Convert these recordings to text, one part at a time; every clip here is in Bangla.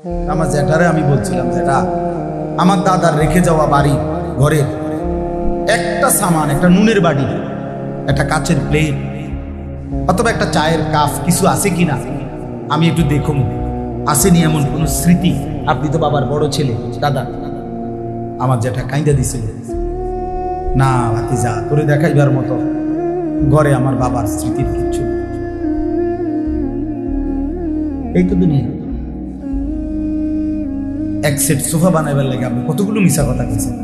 আমার জ্যাঠারে আমি বলছিলাম, জ্যাঠা আমার দাদার রেখে যাওয়া বাড়ি ঘরের একটা সামান, একটা নুনের বাড়ি, একটা কাচের প্লেট অথবা একটা চায়ের কাপ কিছু আছে কিনা আমি একটু দেখুন, আসেনি এমন কোনো স্মৃতি? আপনি তো বাবার বড় ছেলে দাদা। আমার জ্যাঠা কাইন্দা দিছিল, না ভাতিজা তোরে দেখাইবার মতো ঘরে আমার বাবার স্মৃতির কিচ্ছু। এই তো দুনিয়া। এক সেট সোফা বানাইবার লাগে আপনি কতগুলো মিশা কথা বলছেন।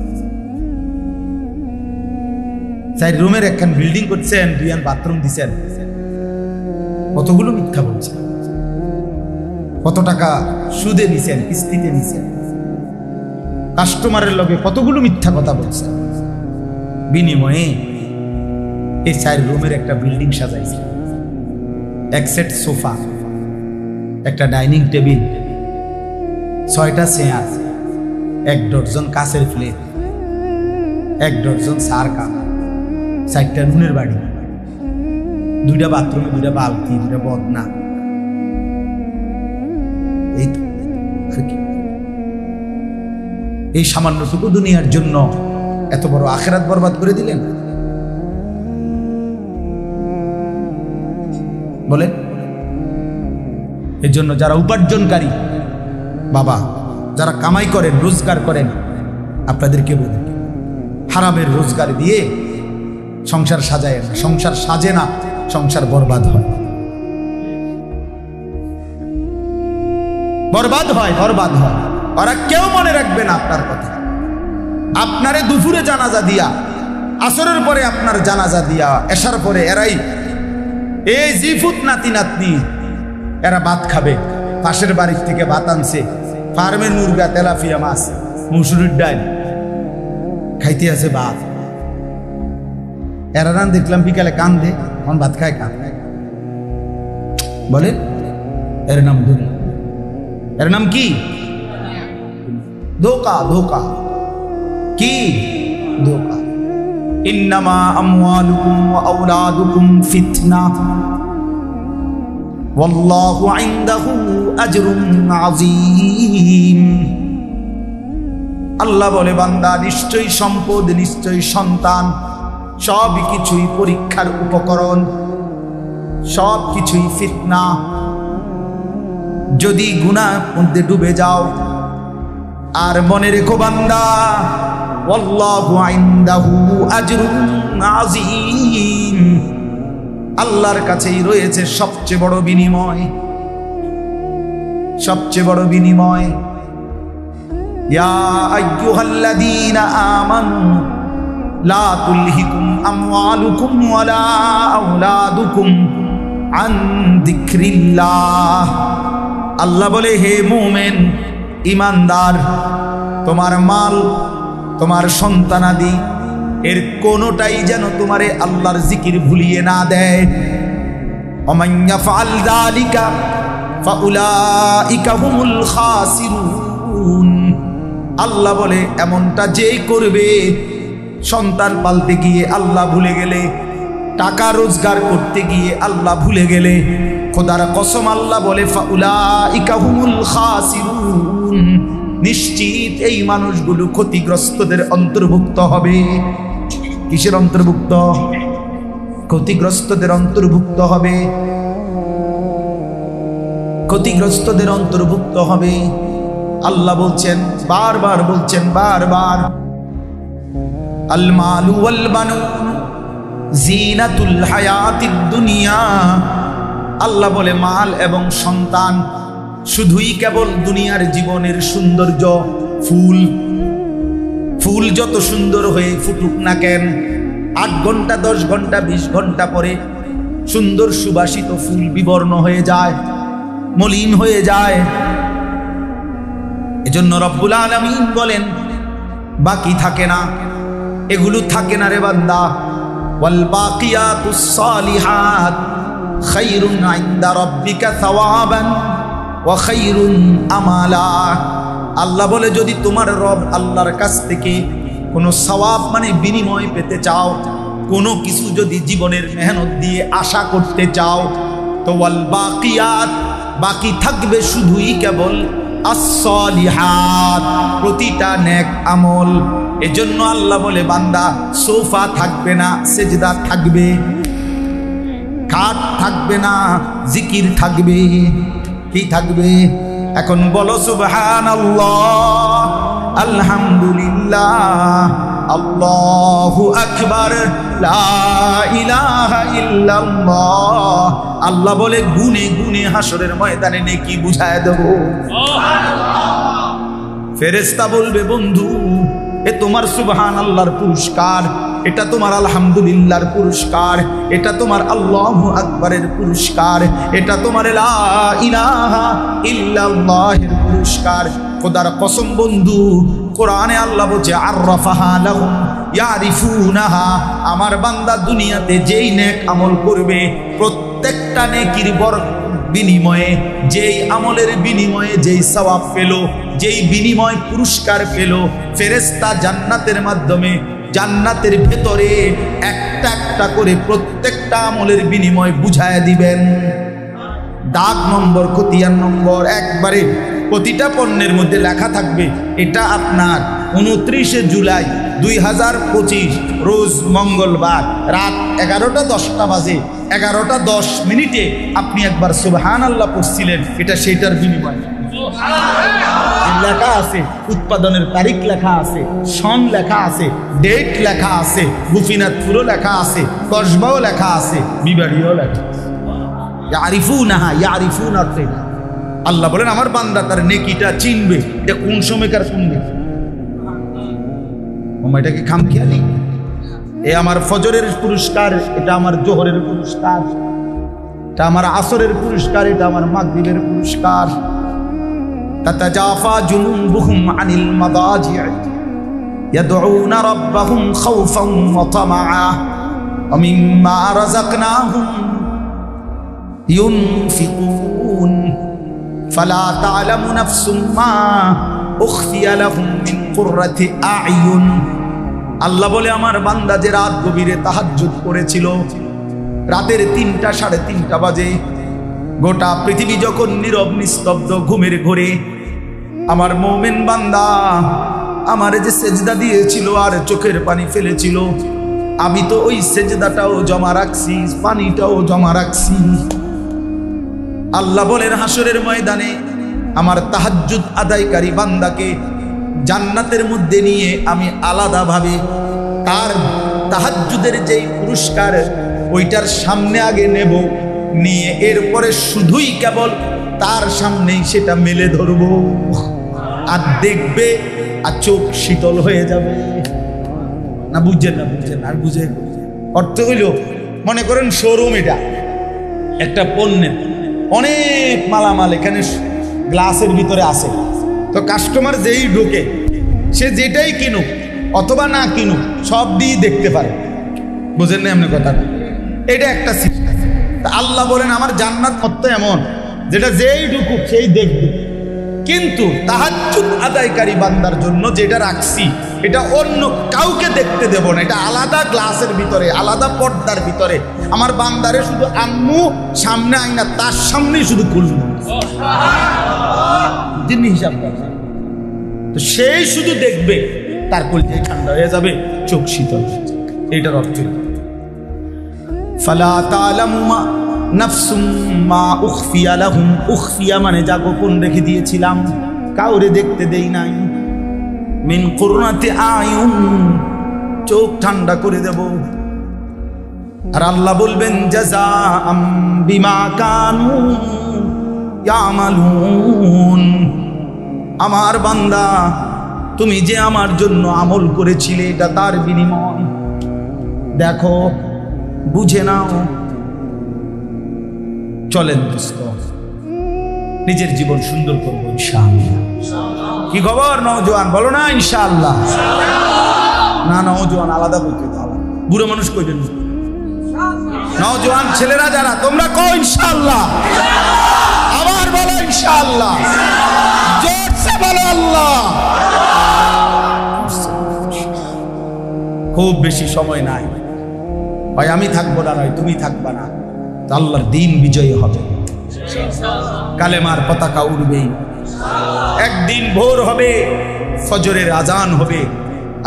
4 রুমের একখান বিল্ডিং করছেন, 2 বাথরুম দিছেন, কতগুলো মিথ্যা বলছেন। কত টাকা সুদে নিছেন, কিস্তিতে নিছেন, কাস্টমারের লগে কতগুলো মিথ্যা কথা বলছেন। বিনিময়ে এই 4 রুমের একটা বিল্ডিং সাজাইছে, এক সেট সোফা, একটা ডাইনিং টেবিল, 6টা চেয়ার, 1 ডজন কাঁচের প্লেট, 1 ডজন সার কাপ, 4টা নুনের বাড়ি, 2টা বাথরুমে 2টা বালতি, 2টা বদনা। এই তো আর কি। এই সামান্যটুকু দুনিয়ার জন্য এত বড় আখিরাত বরবাদ করে দিলেন। বলেন, এর জন্য যারা উপার্জনকারী বাবা, যারা কামাই করেন, রোজগার করেন, আপনাদেরকে বলি হারামের রোজগার দিয়ে সংসার সাজায় না। সংসার সাজে না, সংসার বরবাদ হয়, বরবাদ হয়, বরবাদ হয়। ওরা কেউ মনে রাখবে না আপনার কথা। আপনারে দুপুরে জানাজা দিয়া, আসরের পরে আপনার জানাজা দিয়া, এশার পরে এরাই এই জিফুত নাতি নাতনি এরা ভাত খাবে। পাশের বাড়ির থেকে ভাত আনছে, ফার্মের মুরগা, তেলাপিয়া মাছ, মুসুরির ডাল খাইতে আছে ভাত। এরা রান দেখলাম বিকালে কান্দে, এখন ভাত খায় কান। বলেন, এর নাম দুনিয়া। এর নাম কি? ধোকা। ধোকা কি? ধোকা। ইন্নামা আমওয়ালুকুম ওয়া আওলাদুকুম ফিতনা ওয়াল্লাহু ইনদাহু আজরুন আযীম। আল্লাহ বলে, বান্দা নিশ্চয়ই সম্পদ, নিশ্চয়ই সন্তান, সব কিছুই পরীক্ষার উপকরণ, সব কিছুই ফিতনা। যদি গুনাহ মধ্যে ডুবে যাও, আর মনে রেখো বান্দা, ওয়াল্লাহু ইনদাহু আজরুন আযীম, আল্লাহর কাছেই রয়েছে সবচেয়ে বড় বিনিময়, সবচেয়ে বড় বিনিময়। ইয়া আইয়ুহাল্লাযীনা আমানু লা তুলহিকুম আমওয়ালুকুম ওয়ালা আওলাদুকুম আন যিকরিল্লাহ। আল্লাহ বলে, হে মুমিন, ইমানদার, তোমার মাল, তোমার সন্তানাদি এর কোনোটাই যেন তোমারে আল্লাহর জিকির ভুলিয়ে না দেয়। ওমান ইয়াফআল যালিকা ফাউলাইকা হুমুল খাসিরুন। আল্লাহ বলে, এমনটা যেই করবে, সন্তান পালতে গিয়ে আল্লাহ ভুলে গেলে, টাকা রোজগার করতে গিয়ে আল্লাহ ভুলে গেলে, খোদার কসম আল্লাহ বলে, ফাউলাইকা হুমুল খাসিরুন, নিশ্চিত এই মানুষগুলো ক্ষতিগ্রস্তদের অন্তর্ভুক্ত হবে। কিসের অন্তর্ভুক্ত? ক্ষতিগ্রস্তদের অন্তর্ভুক্ত হবে, ক্ষতিগ্রস্তদের অন্তর্ভুক্ত হবে। আল্লাহ বলছেন, বারবার বলছেন, বারবার, আল মালু ওয়াল বানুন জিনাতুল হায়াতিদ দুনিয়া। আল্লাহ বলে, মাল এবং সন্তান শুধুই কেবল দুনিয়ার জীবনের সৌন্দর্য। ফুল, ফুল যত সুন্দর হয়ে ফুটুক না কেন, 8 ঘন্টা 10 ঘন্টা 20 ঘন্টা পরে সুন্দর সুবাসিত ফুল বিবর্ণ হয়ে যায়, মলিন হয়ে যায়। এজন্য রব্বুল আলামিন বলেন, বাকি থাকে না, এগুলো থাকে না রে বান্দা। ওয়াল বাকিয়াতুস সালিহাত খায়রুন ইনদা রাব্বিকা সাওয়াবান ওয়া খায়রুন আমালা। আল্লাহ বলে, যদি তোমার রব আল্লাহর কাছ থেকে কোনো সওয়াব মানে বিনিময় পেতে চাও, কোনো কিছু যদি জীবনের মেহনত দিয়ে আশা করতে চাও, তো ওয়াল বাকিয়াত, বাকি থাকবে শুধুই কেবল আস-সালিহাত, প্রতিটা নেক আমল। এজন্য আল্লাহ বলে বান্দা সোফা থাকবে না, সেজদা থাকবে, খাট থাকবে না, জিকির থাকবে। কি থাকবে? এখন বলো সুবহানাল্লাহ, আলহামদুলিল্লাহ, আল্লাহু আকবার, লা ইলাহা ইল্লাল্লাহ। আল্লাহ বলে গুনে গুনে হাসরের ময়দানে নেকি বুঝায় দেব। ফেরেশতা বলবে বন্ধু, এ তোমার সুবহানাল্লাহর পুরস্কার, এটা তোমার আলহামদুলিল্লাহর পুরস্কার, এটা তোমার আল্লাহু আকবারের পুরস্কার, এটা তোমার লা ইলাহা ইল্লাল্লাহের পুরস্কার। খোদার কসম বন্ধু, কোরআনে আল্লাহ বলছে আররাফাহা লাহুম ইয়ারিফুনাহা। আমার বান্দা দুনিয়াতে যেই নেক আমল করবে, প্রত্যেকটা নেকির বিনিময়ে, যেই আমলের বিনিময়ে যেই সওয়াব পেল, যেই বিনিময় পুরস্কার পেল, ফেরেশতা জান্নাতের মাধ্যমে জান্নাতের ভেতরে একটা একটা করে প্রত্যেকটা আমলের বিনিময় বুঝায় দিবেন। দাগ নম্বর, খতিয়ান নম্বর, একবারে প্রতিটা পণ্যের মধ্যে লেখা থাকবে এটা আপনার 29শে জুলাই 2025 রোজ মঙ্গলবার রাত 11:10 বাজে 11:10 আপনি একবার সুবহানাল্লাহ পড়ছিলেন, এটা সেটার বিনিময়। লেখা আছে, উৎপাদনের তারিখ লেখা আছে, সন লেখা আছে, ডেট লেখা আছে, গুফিনাতপুরও লেখা আছে, কসবাও লেখা আছে, বিবাড়িও লেখা আছে। ইয়ারিফুনাহা, ইয়ারিফুন অর্থে আল্লাহ বলেন আমার বান্দা তার নেকিটা চিনবে, যে কোন সময়কার শুনবে। সময়টা কি খামখেয়ালি? এ আমার ফজরের পুরস্কার, এটা আমার জোহরের পুরস্কার, এটা আমার আসরের পুরস্কার, এটা আমার মাগরিবের পুরস্কার। তাতাজাফা জুনুবুহুম আনিল মাদাজি' ইয়াদউনা রাব্বাহুম খাওফান ওয়া তামাআ ওয়া মিম্মা রাযাকনাহুম ইউনফিকুন ফালা তা'লামু নাফসুম মা উখফিয়া লাহুম মিন কুররাতি আ'য়ুন। আল্লাহ বলে আমার বান্দা যে রাত গভীরে তাহাজ্জুদ করেছিল, রাতের 3টা 3:30 বাজে, গোটা পৃথিবী যখন নীরব নিস্তব্ধ ঘুমের ঘোরে, আমার মুমিন বান্দা আমারে যে সেজদা দিয়েছিল আর চোখের পানি ফেলেছিল, আমি তো ওই সেজদাটাও জমা রাখছি, পানিটাও জমা রাখছি। আল্লাহ বলেন হাসরের ময়দানে আমার তাহাজ্জুদ আদায়কারী বান্দাকে জান্নাতের মধ্যে নিয়ে আমি আলাদাভাবে তার তাহাজ্জুদের যেই পুরস্কার ওইটার সামনে আগে নেব, নিয়ে এরপরে শুধুই কেবল তার সামনেই সেটা মেলে ধরবো, আর দেখবে আর চোখ শীতল হয়ে যাবে। না বুঝছেন? না বুঝছেন? আর বুঝে অর্থ হইল, মনে করেন শোরুম, এটা একটা পণ্যের অনেক মালামাল এখানে গ্লাসের ভিতরে আছে, তো কাস্টমার যেই ঢোকে সে যেটাই কিনুক অথবা না কিনুক সব দিয়ে দেখতে পারে। বুঝেন না এমনি কথা? এটা একটা সিস্টেম। আল্লাহ বলেন আমার জান্নাত মত এমন যেটা যেই ঢুকুক সেই দেখবে, কিন্তু তাহাজ্জুদ আদায়কারী বান্দার জন্য যেটা রাখছি এটা অন্য কাউকে দেখতে দেব না, এটা আলাদা গ্লাসের ভিতরে, আলাদা পর্দার ভিতরে আমার বান্দারে শুধু আম্মু সামনে আইনা তার সামনেই শুধু খুলব, যিনি হিসাব করছে, তো সেই শুধু দেখবে, তার কলিজা ঠান্ডা হয়ে যাবে, চোখ শীতল। এইটার অর্থ ফালা তা'লামু নাফসুম মা উখফিয়া লাহুম। উখফিয়া মানে যা গোপন রেখে দিয়েছিলাম, কাউরে দেখতে দেই নাই। মিন কুররাতি আয়ুন, চোখ ঠান্ডা করে দেব। আর আল্লাহ বলবেন জাযাআম বিমা কানু ইয়ামালুন। আমার বান্দা তুমি যে আমার জন্য আমল করেছিলে এটা তার বিনিময়। দেখো, বুঝে নাও। চলেন দোস্ত, নিজের জীবন সুন্দর করবো ইনশাআল্লাহ। কি খবর নওজোয়ান, বলো না ইনশাআল্লাহ? না নওজোয়ান আলাদা বলতে দাও, বুড়ো মানুষ কইবেন। নওজোয়ান ছেলেরা যারা তোমরা কও ইনশাআল্লাহ, আবার বলো ইনশাআল্লাহ, জোরসে বলো আল্লাহ। খুব বেশি সময় নাই ভাই, আমি থাকবো না, নয় তুমি থাকবা না, আল্লাহর দিন বিজয়ী হবে, কালেমার পতাকা উড়বেই। একদিন ভোর হবে, ফজরের আজান হবে,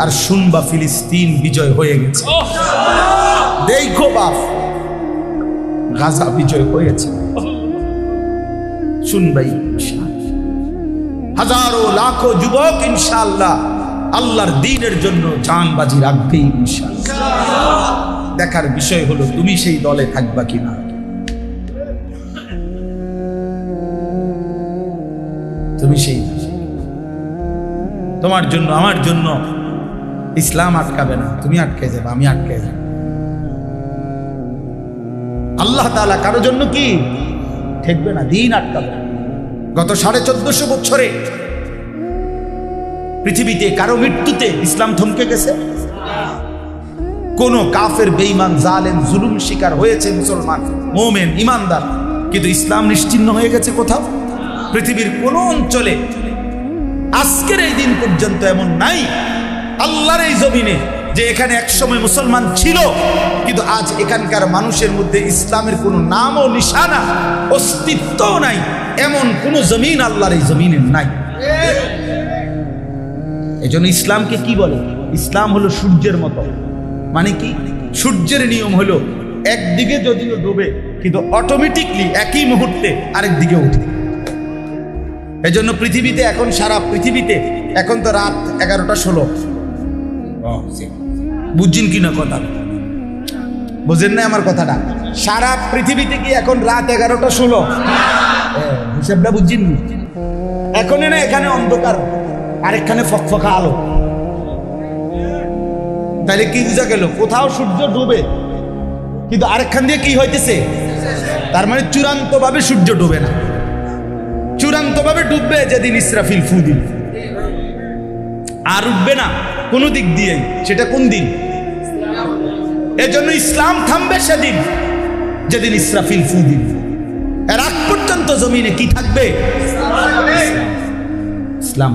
আর শুনবা ফিলিস্তিন বিজয় হয়ে গেছে। দেখো বাপ, গাজা বিজয় হয়েছে, শুনবাই। হাজারো লাখো যুবক ইনশাআল্লাহ আল্লাহর দ্বীনের জন্য জান বাজি রাখবে ইনশাআল্লাহ। দেখার বিষয় হলো তুমি সেই দলে থাকবা কিনা। তুমি সেই, তোমার জন্য আমার জন্য ইসলাম আটকাবে না, তুমি আটকে যাবে, আমি আটকে যাব। আল্লাহ তাআলা কারোর জন্য কি ঠেকবে না, দিন আটকাবে না। গত 1450 বছরে পৃথিবীতে কারো মৃত্যুতে ইসলাম থমকে গেছে? কোন কাফের, বেঈমান, জালেম, জুলুম শিকার হয়েছে মুসলমান, মুমিন, ইমানদার, কিন্তু ইসলাম নিশ্চিহ্ন হয়ে গেছে কোথাও? পৃথিবীর কোন অঞ্চলে আজকের এই দিন পর্যন্ত এমন নাই আল্লাহর এই জমিনে যে এখানে একসময় মুসলমান ছিল, কিন্তু আজ এখানকার মানুষের মধ্যে ইসলামের কোনো নাম ও নিশানা, অস্তিত্বও নাই, এমন কোন জমিন আল্লাহর এই জমিনে নাই। এজন্য ইসলামকে কি বলে? ইসলাম হলো সূর্যের মতো। মানে কি? সূর্যের নিয়ম হলো একদিকে যদিও ডুবে, কিন্তু অটোমেটিকলি একই মুহূর্তে আরেক দিকে উঠে। এজন্য পৃথিবীতে এখন, সারা পৃথিবীতে এখন তো রাত 11টা 16। বুঝছেন কি না কথা? বুঝেন না আমার কথাটা? সারা পৃথিবীতে কি এখন রাত 11টা 16? হিসাবটা বুঝছেন? এখন না এখানে অন্ধকার, আরেকখানে ফকফকা আলো। তাহলে কি বুঝা গেল? কোথাও সূর্য ডুবে, কিন্তু আরেকখান দিয়ে কি হইতেছে? তার মানে চূড়ান্ত ভাবে সূর্য ডুবে না, চূড়ান্ত ভাবে ডুববে যেদিন ইসরাফিল ফু দিল, আর উঠবে না কোনো দিক দিয়ে। সেটা কোন দিন? এজন্য ইসলাম থামবে সেদিন যেদিন ইসরাফিল ফু দিল। এর আগ পর্যন্ত জমিনে কি থাকবে? ইসলাম।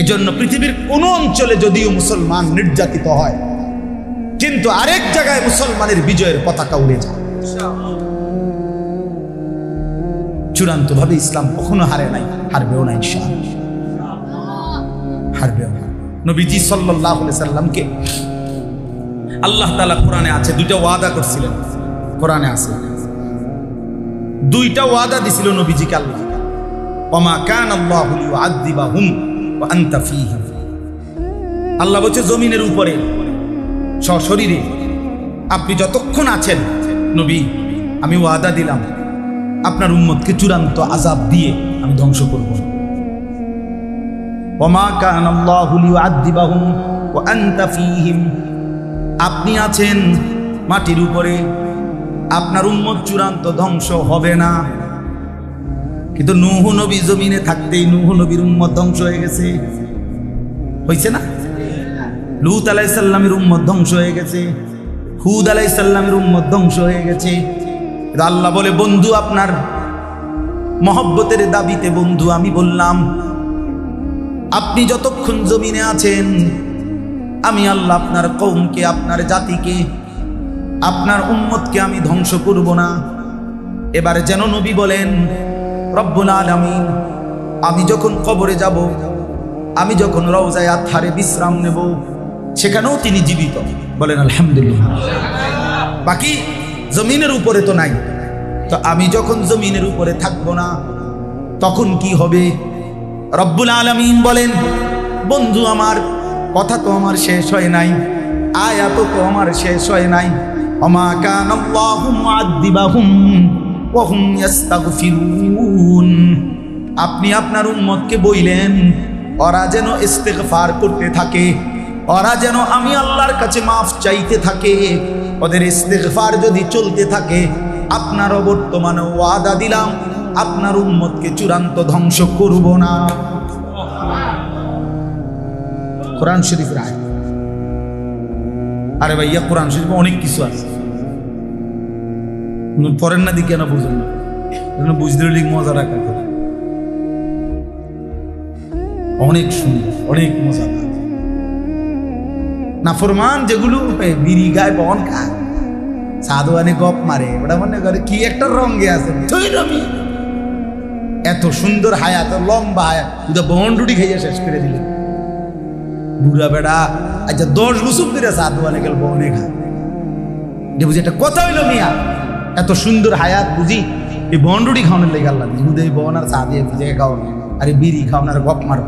এজন্য পৃথিবীর কোন অঞ্চলে যদিও মুসলমান নির্যাতিত হয়, কিন্তু আরেক জায়গায় মুসলমানের বিজয়ের পতাকা উড়ে যায়। চূড়ান্ত ভাবে ইসলাম কখনো হারে নাই, হারবেও না ইনশাআল্লাহ, হারবেও না। নবীজি সাল্লাল্লাহু আলাইহি সাল্লামকে আল্লাহ তাআলা কোরআনে আছে দুইটা ওয়াদা করছিলেন। কোরআনে আছে দুইটা ওয়াদা দিছিল নবীজিকে আল্লাহ। ওমা কানাল্লাহু লিউআযিবাহুম ওয়া আনতা ফীহিম। আল্লাহ বলছে জমিনের উপরে সশরীরে আপনি যতক্ষণ আছেন নবী, আমি ওয়াদা দিলাম আপনার উম্মতকে চূড়ান্ত আযাব দিয়ে আমি ধ্বংস করব। ওমা কানাল্লাহু লিউআযিবাহুম ওয়া আনতা ফীহিম। আপনি আছেন মাটির উপরে, আপনার উম্মত চূড়ান্ত ধ্বংস হবে না। কিন্তু নূহ নবী জমিনে থাকতেই নূহ নবীর উম্মত ধ্বংস হয়ে গেছে, হয়েছে না? লূত আলাইহিস সালামের উম্মত ধ্বংস হয়ে গেছে, হুদ আলাইহিস সালামের উম্মত ধ্বংস হয়ে গেছে। আল্লাহ বলে, বন্ধু আপনার মহব্বতের দাবিতে বন্ধু আমি বললাম আপনি যতক্ষণ জমিনে আছেন আমি আল্লাহ আপনার কওমকে, আপনার জাতিকে, আপনার উম্মতকে আমি ধ্বংস করব না। এবারে যেন নবী বলেন, রব্বুল আলামিন আমি যখন কবরে যাব, আমি যখন রওজায়ে আতহারে বিশ্রাম নেব, সেখানেও তিনি জীবিত। বলেন আলহামদুলিল্লাহ। বাকি জমিনের উপরে তো নাই, তো আমি যখন জমিনের উপরে থাকবো না তখন কি হবে? রব্বুল আলামিন বলেন, বন্ধু আমার কথা তো আমার শেষ হয় নাই, আয়াত তো আমার শেষ হয় নাই। ওমা কানাল্লাহু মুআযিবাহুম ওয়া হুম ইস্তাগফিরুন। আপনি আপনার উম্মতকে বইলেন ওরা যেন ইস্তিগফার করতে থাকে, ওরা যেন আমি আল্লাহর কাছে মাফ চাইতে থাকে। ওদের ইস্তিগফার যদি চলতে থাকে, আপনারও বর্তমানে ওয়াদা দিলাম আপনার উম্মতকে চূড়ান্ত ধ্বংস করব না। কোরআন শরীফের আয়াত। আরে ভাইয়া, কোরআন শরীফে অনেক কিছু আছে, পড়েন না দিকে কেন বুঝেন না, বুঝতে লিখ মজা রাখা অনেক সুন্দর, অনেক মজা। নাফরমান যেগুলো বিড়ি গায়ে বন খায়, সাধুয়ানে গপ মারে, ওটা মনে করে কি একটা রঙে আছে। এত সুন্দর হায়াত, লম্বা হায়াত, তুই বন্ডুটি খাইয়া শেষ করে দিলেন। বুড়া বেড়া আচ্ছা 10 বছর ধরে চা দোয়ানে গেল বনে খা, এটা বুঝি একটা কথা হইল মিয়া? এত সুন্দর হায়াত বুঝি এই বন্ডুটি খাওয়ানোর লেগে আল্লাহ বুঝে বন আর চা দিয়ে ভিজে খাওয়ান, আর বিড়ি খাওয়ান আর গপ মারব।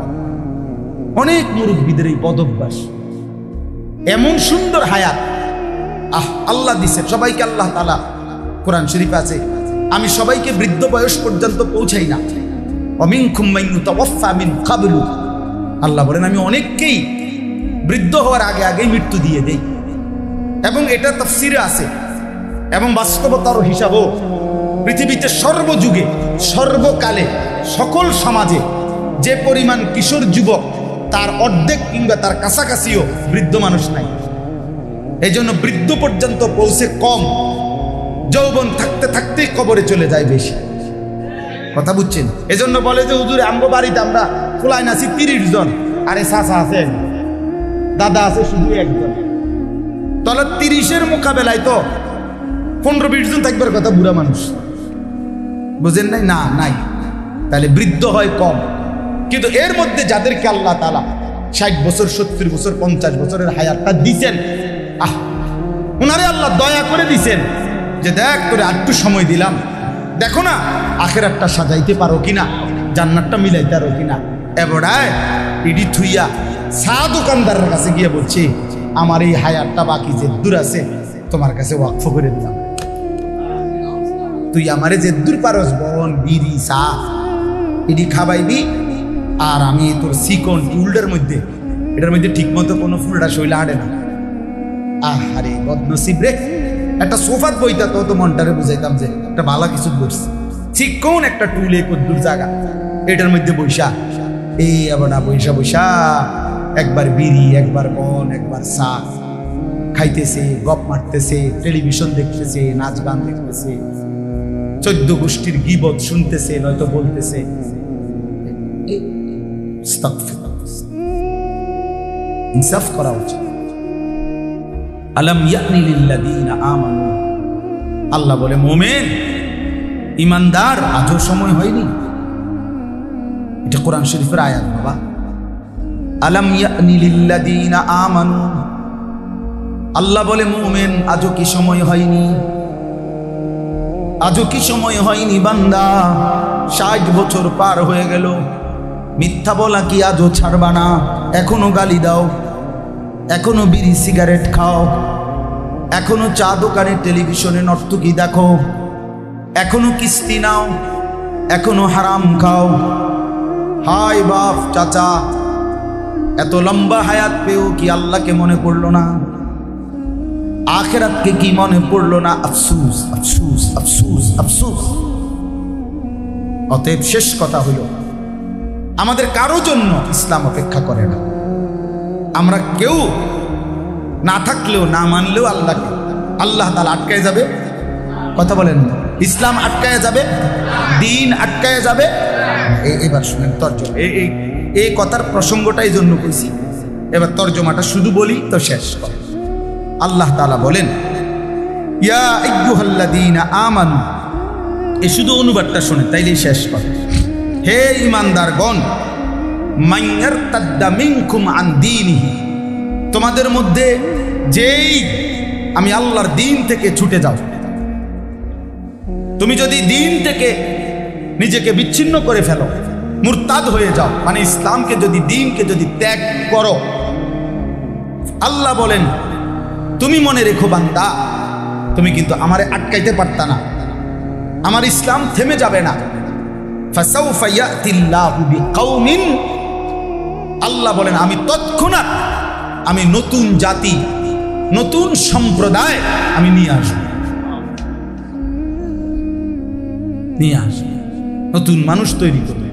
অনেক মুরব্বীদের এই পদভ্যাস। এমন সুন্দর হায়াত আল্লাহ দিছে সবাইকে। আল্লাহ তাআলা কোরআন শরীফ আছে, আমি সবাইকে বৃদ্ধ বয়স পর্যন্ত পৌঁছাই না। অমিনকুম মান ইউতাওয়াফা মিন ক্বাবলু, আল্লাহ বলেন আমি অনেককেই বৃদ্ধ হওয়ার আগে আগেই মৃত্যু দিয়ে দেই। এবং এটা তাফসীরে আছে এবং বাস্তবতার হিসাবও, পৃথিবীতে সর্বযুগে সর্বকালে সকল সমাজে যে পরিমাণ কিশোর যুবক তার অর্ধেক কিংবা তার কাছাকাছিও বৃদ্ধ মানুষ নাই। এই জন্য বৃদ্ধ পর্যন্ত পৌঁছে কম, যৌবন থাকতে থাকতেই কবরে চলে যায় বেশি। কথা বুঝছেন? এজন্য বলে যে হুজুর আমগো বাড়িতে আমরা ফুলাই নাছি 30 জন, আরে চাচা আছে, দাদা আছে শুধু একজন। তাহলে 30-এর মোকাবেলায় তো 15-20 জন থাকবার কথা বুড়া মানুষ, বুঝেন নাই? না নাই, তাহলে বৃদ্ধ হয় কম। কিন্তু এর মধ্যে যাদেরকে আল্লাহ তাআলা 60 বছর 70 বছর 50 বছরের হায়াতটা দিছেন, ওনারে আল্লাহ দয়া করে দিছেন যে দেখ তোরে একটু সময় দিলাম, দেখো না আখিরাতটা সাজাইতে পারো কিনা, জান্নাতটা মিলাইতে পারো কিনা। এবারে ইডি থুইয়া চা দোকানদারের কাছে গিয়ে বলছি আমার এই হায়াতটা বাকি যে দূর আছে তোমার কাছে ওয়াকফ করে দিলাম, তুই আমারে যে দূর পারস বন বিড়ি চা ইডি খাবাইবি, আর আমি তোর সিকন টুলটার মধ্যে এটার মধ্যে ঠিক মতো কোনো ফুলটা শৈলা হাঁটে না। আরে বদনসিব রে, একটা সোফাত বইতা তো মনটারে বুঝাইতাম যে একটা ভালো কিছু বসছে, চিকন একটা টুলে কদ্দুর জায়গা এটার মধ্যে বৈশা এই আবার না বৈশা বৈশা একবার বিড়ি একবার বন একবার চা খাইতেছে, গপ মারতেছে, টেলিভিশন দেখতেছে, নাচ গান দেখতেছে, 14 গোষ্ঠীর গীবত শুনতেছে, নয়তো বলতেছে। ইনসাফ করা উচিত। আলাম ইয়ানি লিল্লাযীনা আমানু, আল্লাহ বলে মুমিন ইমানদার আজও সময় হয়নি? এটা কোরআন শরীফের আয়াত বাবা। আলাম ইয়ানি লিল্লাযীনা আমানু, আল্লাহ বলে মুমিন আজও কি সময় হয়নি? আজও কি সময় হয়নি বান্দা? 60 বছর পার হয়ে গেল, মিথ্যা বলা কি আজও ছাড়বা না? এখনো গালি দাও, এখনো বিড়ি সিগারেট খাও, এখনো চা দোকানে টেলিভিশনে নর্তকী দেখো, এখনো কিস্তি নাও, এখনো হারাম খাও। হায় বাপ চাচা, এত লম্বা হায়াত পেও কি আল্লাহকে মনে পড়লো না? আখিরাতকে কি মনে পড়লো না? আফসুস আফসুস আফসুস আফসুস। অতএব শেষ কথা হলো, আমাদের কারো জন্য ইসলাম অপেক্ষা করে না। আমরা কেউ না থাকলেও না মানলেও আল্লাহকে আল্লাহ তাআলা আটকায় যাবে। কথা বলেন, ইসলাম আটকায় যাবে, দিন আটকায় যাবে। এবার শুনেন তর্জমা, এই কথার প্রসঙ্গটাই জন্য কইছি, এবার তর্জমাটা শুধু বলি তো শেষ কর। আল্লাহ তাআলা বলেন ইয়া আইয়ুহাল্লাযীনা আমানু, এই শুধু অনুবাদটা শুনেন তাইলেই শেষ কর। হে ঈমানদারগণ, মান ইয়ারতাদ্দা মিনকুম আন দীনিহি, তোমাদের মধ্যে যেই আমি আল্লাহর দিন থেকে ছুটে যাও, তুমি যদি দিন থেকে নিজেকে বিচ্ছিন্ন করে ফেলো, মুরতাদ হয়ে যাও, মানে ইসলামকে যদি দিনকে যদি ত্যাগ করো, আল্লাহ বলেন তুমি মনে রেখো বান্দা, তুমি কিন্তু আমারে আটকাইতে পারতা না, আমার ইসলাম থেমে যাবে না। ফাসাউফা ইয়াতিল্লাহু বিকাউমিন, আল্লাহ বলেন আমি তৎক্ষণাৎ আমি নতুন জাতি নতুন সম্প্রদায় আমি নিয়ে আসব, নতুন মানুষ তৈরি করবে।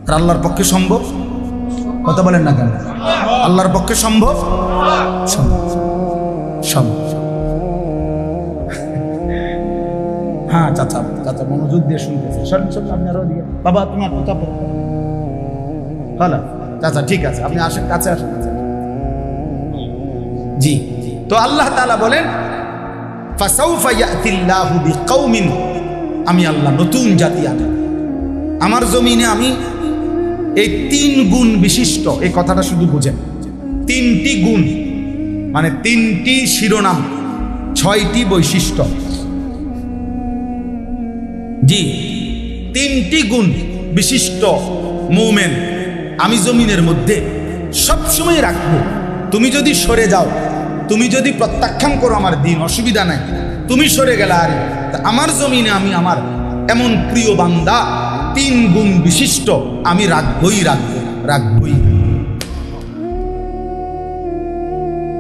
আর আল্লাহর পক্ষে সম্ভব? কথা বলেন না কেন? আল্লাহর পক্ষে সম্ভব? সম্ভব। হ্যাঁ চাচা চাচা মনোযোগ দিয়ে শুনতেছে, আপনারও দিয়ে বাবা তোমার কথা ভালো চাচা, ঠিক আছে আপনি আসেন, কাছে আসেন। জি, তো আল্লাহ তাআলা বলেন ফাসাউফা ইয়াতিল্লাহু বিকাউমিন, আমি আল্লাহ নতুন জাতি আনব। আমার জমিনে আমি এই 3 গুণ বিশিষ্ট, এই কথাটা শুধু বুঝেন, 3টি গুণ মানে 3টি শিরোনাম, 6টি বৈশিষ্ট্য, জি 3টি গুণ বিশিষ্ট মুমিন আমি জমিনের মধ্যে সবসময় রাখবো। তুমি যদি সরে যাও, তুমি যদি প্রত্যাখ্যান করো আমার দিন, অসুবিধা নাই, তুমি সরে গেলে আর আমার জমিনে আমি আমার এমন প্রিয় বান্দা 3 গুণ বিশিষ্ট আমি রাখবই।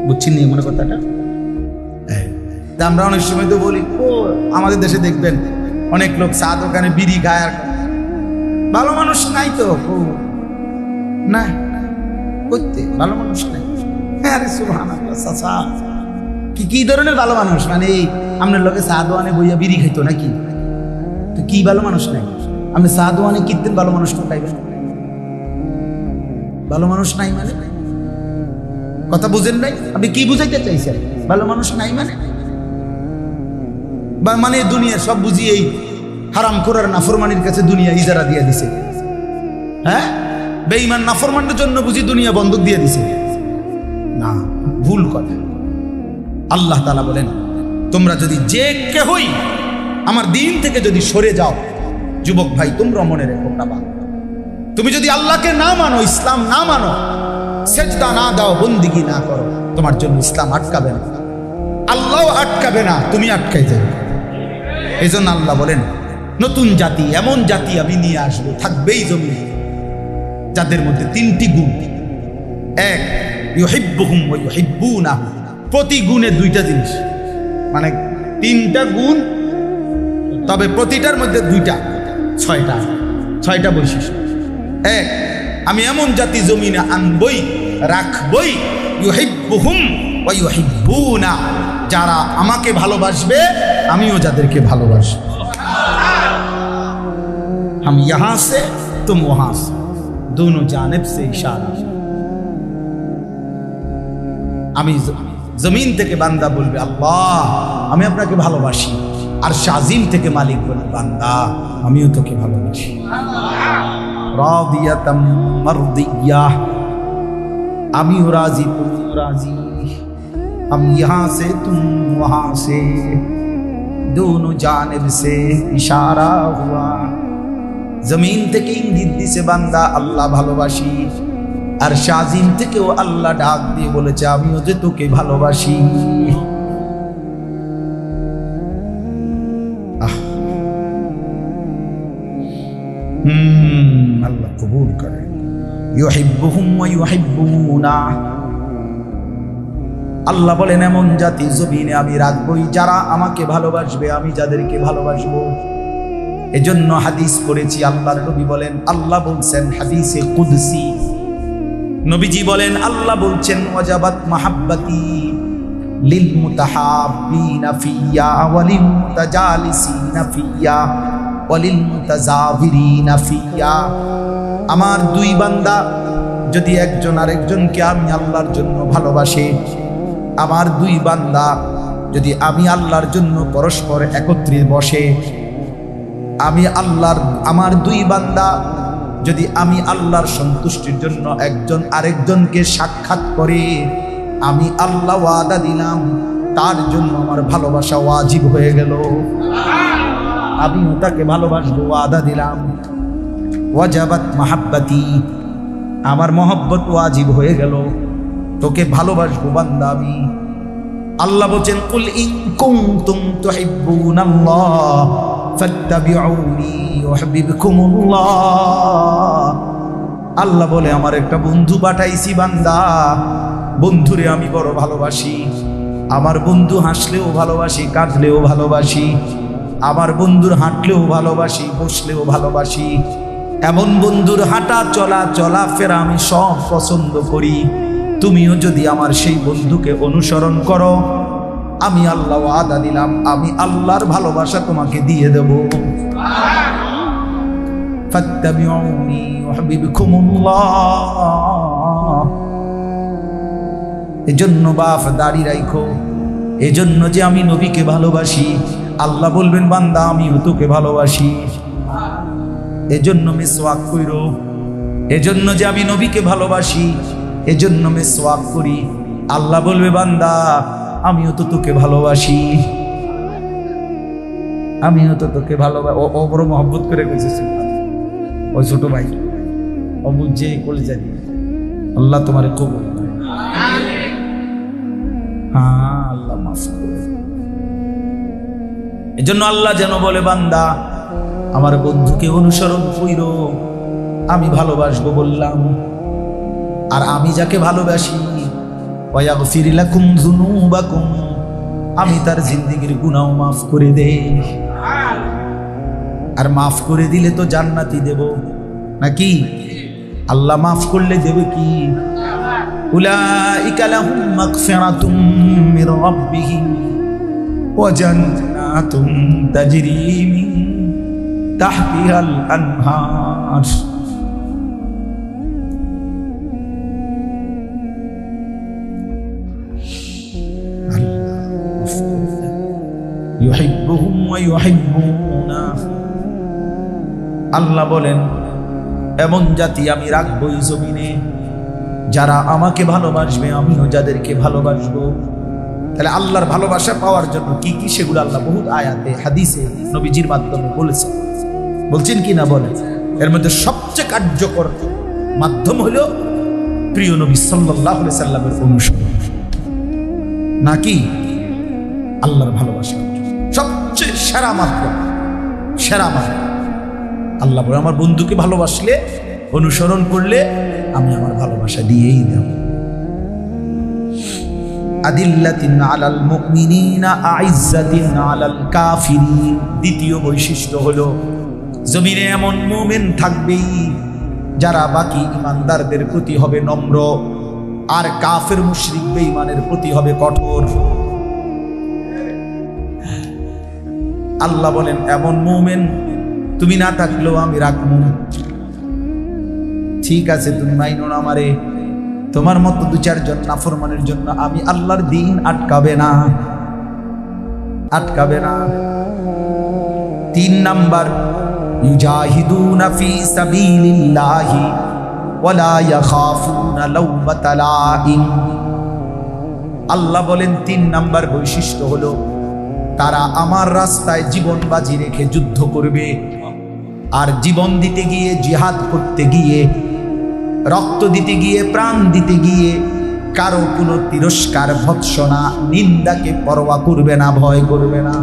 বুঝছেন নি মনে কথাটা? আমরা অনেক সময় তো বলি, ও আমাদের দেশে দেখবেন অনেক লোক চা দোকানে বিড়ি খায়, আর ভালো মানুষ নাই তো, না করতে ভালো মানুষ নাই। আরে সুবহানাল্লাহ, চাচা কি ধরনের ভালো মানুষ? মানে এই আপনার লোকে চা দোকানে বইয়া বিড়ি খাইতো নাকি? তো কি ভালো মানুষ নাই? আপনি চা দোকানে কিনতেন, ভালো মানুষ তো পাইবেন, ভালো মানুষ নাই মানে কথা বুঝেন নাই? আপনি কি বুঝাইতে চাইছেন? ভালো মানুষ নাই মানে দুনিয়ার সব বুঝি এই হারাম করার নাফরমানির কাছে দুনিয়া ইজারা দিয়ে দিছে। হ্যাঁ, বেঈমান নাফরমানের জন্য বুঝি দুনিয়া বন্ধক দিয়ে দিছে? না, ভুল কথা। আল্লাহ তাআলা বলেন, তোমরা যদি যে কেহই আমার দিন থেকে যদি সরে যাও, যুবক ভাই তোমরা মনে রেখো বাবা, তুমি যদি আল্লাহকে না মানো, ইসলাম না মানো, সেজদা না দাও, বন্দিগি না করো, তোমার জন্য ইসলাম আটকাবে না, আল্লাহ আটকাবে না, তুমি আটকাই যাবে। এই জন্য আল্লাহ বলেন, নতুন জাতি, এমন জাতি আমি নিয়ে আসবো, থাকবেই জমিনে, যাদের মধ্যে 3টি গুণ। 1, ইউহিব্বুহুম ওয়া ইউহিব্বুনাহু। প্রতি গুণে 2টা জিনিস, মানে 3টা গুণ, তবে প্রতিটার মধ্যে 2টা, 6টা বৈশিষ্ট্য। 1, আমি এমন জাতি জমিনে আনবই, রাখবই, ইউহিব্বুহুম ওয়া ইউহিব্বুনা, যারা আমাকে ভালোবাসবে, আমিও যাদেরকে ভালোবাসবো। हम यहां से तुम वहां से, दोनों जानिब से इशारा। আমি জমিন থেকে বান্দা বলবে, আল্লাহ আমি আপনাকে ভালোবাসি, আর শাজিম থেকে মালিক বলবে, বান্দা আমিও তোকে ভালোবাসি। রাদিয়াতাম মারদিয়াহ, আমিও রাজি, তুমিও রাজি। हम यहाँ से तुम वहां से, दोनों जानिब से इशारा हुआ। জমিন থেকে ইঙ্গিত দিছে বান্দা আল্লাহ ভালোবাসি, আর শাজিম থেকেও আল্লাহ ডাক দিয়ে বলেছে আমিও যে তোকে ভালোবাসি। আল্লাহ কবুল করে। ইউহিব্বুহুম ওয়া ইউহিব্বুনা, আল্লাহ বলেন এমন জাতি জমিনে আমি রাখবই, যারা আমাকে ভালোবাসবে, আমি যাদেরকে ভালোবাসবো। এজন্য হাদিস পড়েছি, আল্লাহর নবী বলেন, আল্লাহ বলছেন হাদিসে কুদসি, নবীজি বলেন, আল্লাহ বলছেন ওয়াজাবাত মাহাব্বাতি লিল মুতাহাব্বিনা ফিয়া ওয়া লিল মুতাজালিসিনা ফিয়া ওয়া লিল মুতাজাবিরিনা ফিয়া। আমার 2 বান্দা যদি একজন আরেকজনকে আমি আল্লাহর জন্য ভালোবাসে, আমার 2 বান্দা যদি আমি আল্লাহর জন্য পরস্পর একত্রে বসে, আমার 2 বান্দা যদি আমি আল্লাহর সন্তুষ্টির জন্য একজন আরেকজনকে সাক্ষাৎ করে, আমি আল্লাহ ওয়াদা দিলাম তার জন্য আমার ভালোবাসা ওয়াজিব হয়ে গেল, আমিও তাকে ভালোবাসবো, ওয়াদা দিলাম। ওয়াজাবাত মাহাব্বাতি, আমার মহব্বত ওয়াজিব হয়ে গেল, তোকে ভালোবাসবো বান্দা আমি। আল্লাহ বলেন, কুল ইন কুনতুম তুহিব্বুনাল্লাহ ফাত্তাবিউনি ইউহিব্বুকুমুল্লাহ। আল্লাহ বলে, আমার একটা বন্ধু পাঠাইছি বান্দা, বন্ধুরে আমি বড় ভালোবাসি, আমার বন্ধু হাসলেও ভালোবাসি, কাঁদলেও ভালোবাসি, আমার বন্ধুর হাঁটলেও ভালোবাসি, বসলেও ভালোবাসি, এমন বন্ধুর হাঁটা চলা ফেরা আমি সব পছন্দ করি। তুমিও যদি আমার সেই বন্ধুকে অনুসরণ করো, আমি আল্লাহ ওয়াদা দিলাম আমি আল্লাহর ভালোবাসা তোমাকে দিয়ে দেব। ফাত্তাবিউনি ইউহিব্বুকুমুল্লাহ। এজন্য বাপ দাড়ি রাখো, এজন্য যে আমি নবীকে ভালোবাসি, আল্লাহ বলবেন বান্দা আমিও তোকে ভালোবাসি। এজন্য মিসওয়াক কইরো, এজন্য যে আমি নবীকে ভালোবাসি, এজন্য মিসওয়াক করি। আল্লাহ বলবে বান্দা আমিও তো তোকে ভালোবাসি, আমিও তো তোকে ভালোবাসি। ও বড় মহব্বত করে কইছে ওই ছোট ভাই, ও বুঝে কলিজা দিয়ে। আল্লাহ তোমারে কবুল করে। হ্যাঁ, আল্লাহ মাফ করে। এজন্য আল্লাহ যেন বলে বান্দা আমার বন্ধুকে অনুসরণ কইরো, আমি ভালোবাসবো বললাম। আর আমি যাকে ভালোবাসি ওয়াগফির লাকুম যুনুবাকুম, আমি তার জিন্দেগীর গুনাহ মাফ করে দেই। আর মাফ করে দিলে তো জান্নাতি দেব নাকি? আল্লাহ মাফ করলে দেবে কি? উলাইকা লাহুম মাগফিরাতুম মির রাব্বিহিম ওয়া জান্নাতুন তাজরি মিন তাহতিহাল আনহার। ইউহিব্বুহুম ওয়া ইউহিব্বুনা। আল্লাহ বলেন এমন জাতি আমি রাখবো এই জমিনে যারা আমাকে ভালোবাসবে, আমিও যাদেরকে ভালোবাসবো। তাহলে আল্লাহর ভালোবাসা পাওয়ার জন্য কি কি সেগুলো আল্লাহ বহুত আয়াতে হাদিসে নবীজির মাধ্যমে বলেছেন। বলছেন কি না বলেন? এর মধ্যে সবচেয়ে কার্যকর মাধ্যম হলো প্রিয় নবী সাল্লাল্লাহু আলাইহি সাল্লামের অনুসরণ, নাকি আল্লাহর ভালোবাসা সবচেয়ে সেরা মাধ্যম, সেরা মাধ্যম। আল্লাহ বলে আমার বন্ধুকে ভালোবাসলে, অনুসরণ করলে আমি আমার ভালোবাসা দিয়েই দেব। আদিল্লাতিন আলাল মুমিনিনা আইজ্জাতিন আলাল কাফিরিন। দ্বিতীয় বৈশিষ্ট্য হলো জমিনে এমন মুমিন থাকবেই যারা বাকি ইমানদারদের প্রতি হবে নম্র, আর কাফের মুশরিক বেঈমানের প্রতি হবে কঠোর। আল্লাহ বলেন এমন মুমিন তুমি না থাকলেও আমি রাখবো। ঠিক আছে, তুমি মাইনো না আমারে, তোমার মতো দু চারজন নাফরমানের জন্য আমি আল্লাহর দ্বীন আটকাবে না, আটকাবে না। 3 নাম্বার, ইউজাহিদুনা ফি সাবিলিল্লাহি ওয়ালা ইয়াখাফুনা লাওমাতা লাইম। আল্লাহ বলেন 3 নাম্বার বৈশিষ্ট্য হলো তারা আমার রাস্তায় জীবন বাজি রেখে যুদ্ধ করবে। আর জীবন দিতে গিয়ে, জিহাদ করতে গিয়ে, রক্ত দিতে গিয়ে, প্রাণ দিতে গিয়ে কারো কোনো তিরস্কার, ভৎসনা, নিন্দাকে পরোয়া করবে না, ভয় করবে না।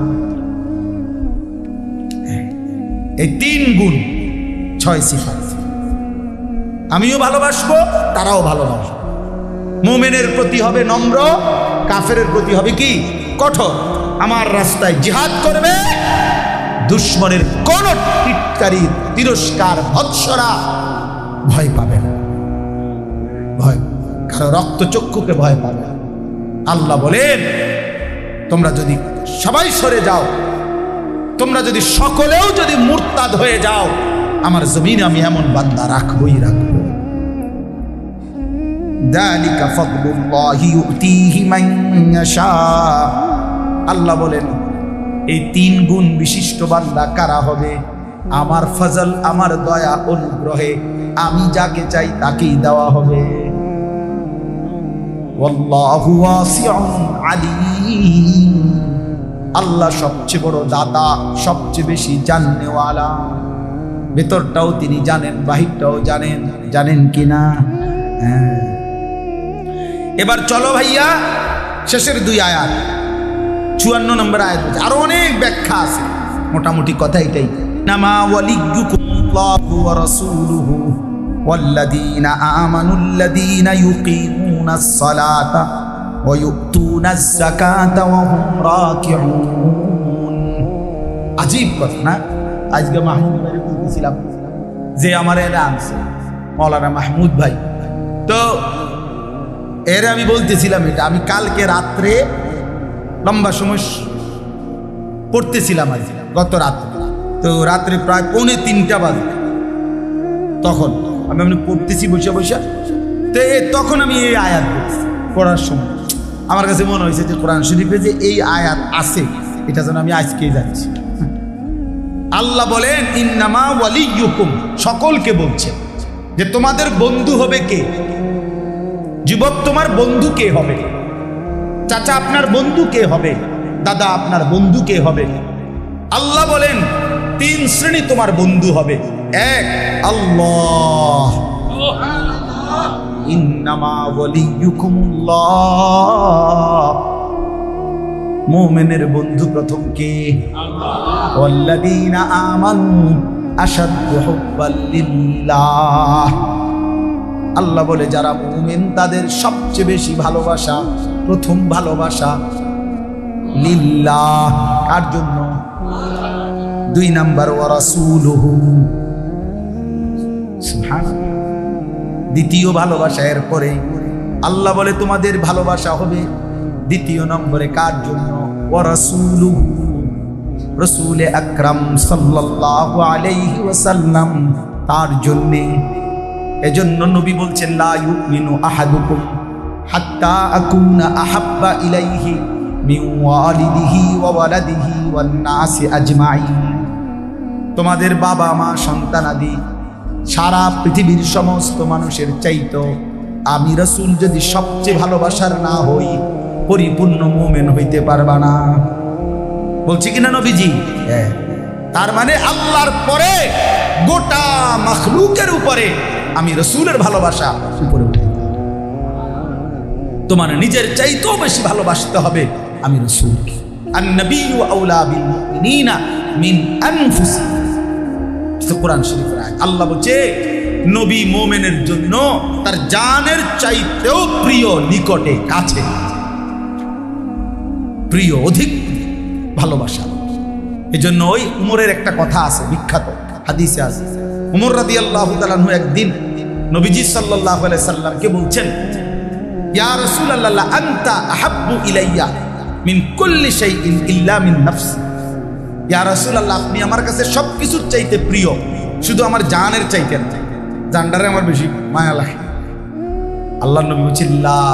এই 3 গুণ, 6 সিফাত। আমিও ভালোবাসবো, তারাও ভালোবাসবো। মুমিনের প্রতি হবে নম্র, কাফেরের প্রতি হবে কি? কঠোর। আমার রাস্তায় জিহাদ করবে, দুশমনের কোন টিটকারি, তিরস্কার, ভৎসনা ভয় পাবে না, ভয় কারো রক্তচক্ষুকে ভয় পাবে না। আল্লাহ বলেন তোমরা যদি সবাই সরে যাও, তোমরা যদি সকলেও যদি মুরতাদ হয়ে যাও, আমার জমিনে আমি এমন বান্দা রাখবই রাখবো। যালিকা ফাদলুল্লাহি ইউতিহি মান ইয়াশা। আল্লাহ বলেন এই 3 গুণ বিশিষ্ট বান্দা কারা হবে? আমার ফজল, আমার দয়া, অনুগ্রহে আমি যাকে চাই তাকেই দেওয়া হবে। ওয়াল্লাহু ওয়াসিউন আলীম। আল্লাহ সবচেয়ে বড় দাতা, সবচেয়ে বেশি জানেওয়ালা। ভেতরটাও তিনি জানেন, বাহিরটাও জানেন, জানেন কিনা? হ্যাঁ। এবার চলো ভাইয়া শেষের 2 আয়াত, 54 নম্বর আয়াত। আরো অনেক ব্যাখ্যা আছে, মোটামুটি কথা এটাই। নামা ওয়ালিয়ুকুমুল্লাহু ওয়া রাসূলুহু ওয়াল্লাযীনা আমানুল্লাযীনা ইউকিমুনাস সালাতা ওয়া ইউতুনাজ যাকাতা ওয়া হুম রাকিউন। আজীব কথা না? আজকে মাহমুদ ভাইকে বলতেছিলাম যে আমার এরা আছে মাওলানা মাহমুদ ভাই, তো এর আমি বলতেছিলাম এটা আমি কালকে রাত্রে লম্বা সময় পড়তেছিলাম, আজ গত রাত্রে। তো রাত্রে প্রায় 2:45 বাজে, তখন আমি পড়তেছি বসে বসে। তো তখন আমি এই আয়াত পড়ার সময় আমার কাছে মনে হয়েছে যে কোরআন শরীফে যে এই আয়াত আছে, এটা যেন আমি আজকেই যাচ্ছি। আল্লাহ বলেন ইন্নামা ওয়ালিয়ুকুম, সকলকে বলছে যে তোমাদের বন্ধু হবে কে? যুবক, তোমার বন্ধু কে হবে? চাচা, আপনার বন্ধু কে হবে? দাদা, আপনার বন্ধু কে হবে? আল্লাহ বলেন 3 শ্রেণী তোমার বন্ধু হবে। এক, আল্লাহ, ইন্নামা ওয়ালিয়ুকুমুল্লাহ, মুমিনের বন্ধু প্রথম কে? ওয়াল্লাযীনা আমানু আশাদ্দু হুব্বাল লিল্লাহ। আল্লাহ বলে যারা মুমিন তাদের সবচেয়ে বেশি ভালোবাসা, প্রথম ভালোবাসা লিল্লাহ, কার জন্য? 2 নাম্বার ওয়া রাসূলুহু, সুবহানাল্লাহ। দ্বিতীয় ভালোবাসা এরপরে আল্লাহ বলে তোমাদের ভালোবাসা হবে 2 নম্বরে কার জন্য? ওয়া রাসূলুহু, রাসূল আকরাম সাল্লাল্লাহু আলাইহি ওয়াসাল্লাম, তার জন্য। এজন্য নবী বলছেন লা ইউমিনু আহাদুকুম হাত্তা আকুনা আহাব্বা ইলাইহি মিন ওয়ালিদিহি ওয়া ওয়ালাদিহি ওয়ান নাসি আজমাইন। তোমাদের বাবা মা সন্তানাদি সারা পৃথিবীর সমস্ত মানুষের চাইতো আমি রাসূল যদি সবচেয়ে ভালোবাসার না হই, পরিপূর্ণ মুমিন হইতে পারবা না। বলছি কিনা নবীজি? তার মানে আল্লাহর পরে গোটা মাখলুকের উপরে আমি রাসূলের ভালোবাসা উপরে উঠে, তোমার নিজের চাইতেও বেশি ভালোবাসতে হবে আমি রাসূলকে। আন-নাবিয়্যু আওলা বিল মুমিনিনা মিন আনফুসিহিম, কোরআন শরীফের আয়াত। আল্লাহ বলছে নবী মুমিনের জন্য তার জানের চাইতেও প্রিয়, নিকটে, কাছে, প্রিয়, অধিক ভালোবাসা। এজন্য ওই উমরের একটা কথা আছে, বিখ্যাত হাদিসে আছে। উমর রাদিয়াল্লাহু তাআলা আনহু একদিন নবীজি সাল্লাল্লাহু আলাইহি সাল্লামকে বলছেন, ইয়া রাসূলুল্লাহ আনতা আহাব্বু ইলাইয়া মিন কুল্লি শাইইন ইল্লা মিন নাফসি। ইয়া রাসূলুল্লাহ, আপনি আমার কাছে সবকিছুর চাইতে প্রিয়, শুধু আমার জানের চাইতে না। জানটারে আমার বেশি মায়া লাগে। আল্লাহর নবী বলছেন লা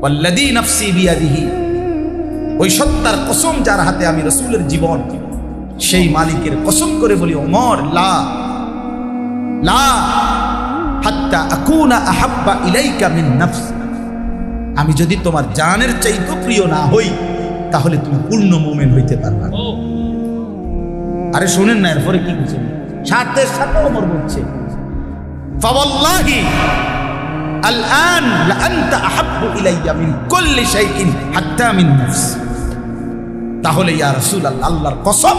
ওয়াল্লাযী নাফসি বিয়াদিহি, ওই সত্তার কসম যার হাতে আমি রাসূলের জীবন, সেই মালিকের কসম করে বলি ওমর, লা লা হাত্তা আকুনা আহাব্বা ইলাইকা মিন নাফসি, আমি যদি তোমার জানের চাইতে প্রিয় না হই তাহলে তুমি পূর্ণ মুমিন হইতে পারবে না। আরে শুনেন না, এরপরে কি বুঝেন? স্বার্থের সাথে ওমর বলছে ফাওয়াল্লাহি আলআন লা আনতা আহাব্বু ইলাইয়া মিন কুল্লি শাইইন হাত্তা মিন নাফসি। তাহলে ইয়া রাসূলুল্লাহ, আল্লাহর কসম,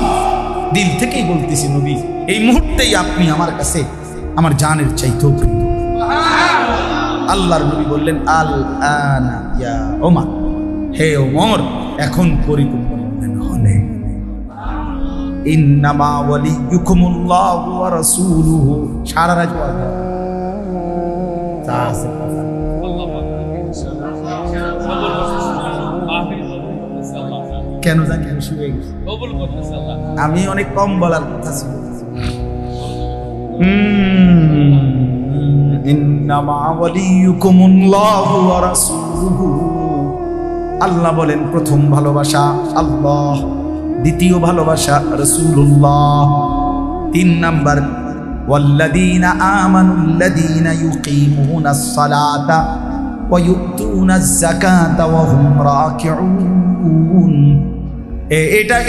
দিল থেকেই বলতেছি নবী, এই মুহূর্তেই আপনি আমার কাছে আমার জানের চাইতেও প্রিয়। আল্লাহর নবী বললেন আল আনা ইয়া ওমর, হে ওমর, এখন পরিপূর্ণ মুমিন হলে। ইন্নামা ওয়ালিয়ুকুমুল্লাহু ওয়া রাসূলুহু, সারা রাত কেন জানি আমি শুয়ে গেছি, আমি অনেক কম বলার কথা ছিল। ইন্নামা ওয়ালিয়ুকুমুল্লাহু ওয়া রাসূলুহু, আল্লাহ বলেন প্রথম ভালোবাসা আল্লাহ, দ্বিতীয় ভালোবাসা রাসূলুল্লাহ, 3 নাম্বার ওয়াল্লাযীনা আমানুল্লাযীনা ইউকিমুনাস সালাতা ওয়া ইউতুনাজ যাকাতা ওয়া হুম রাকিউন।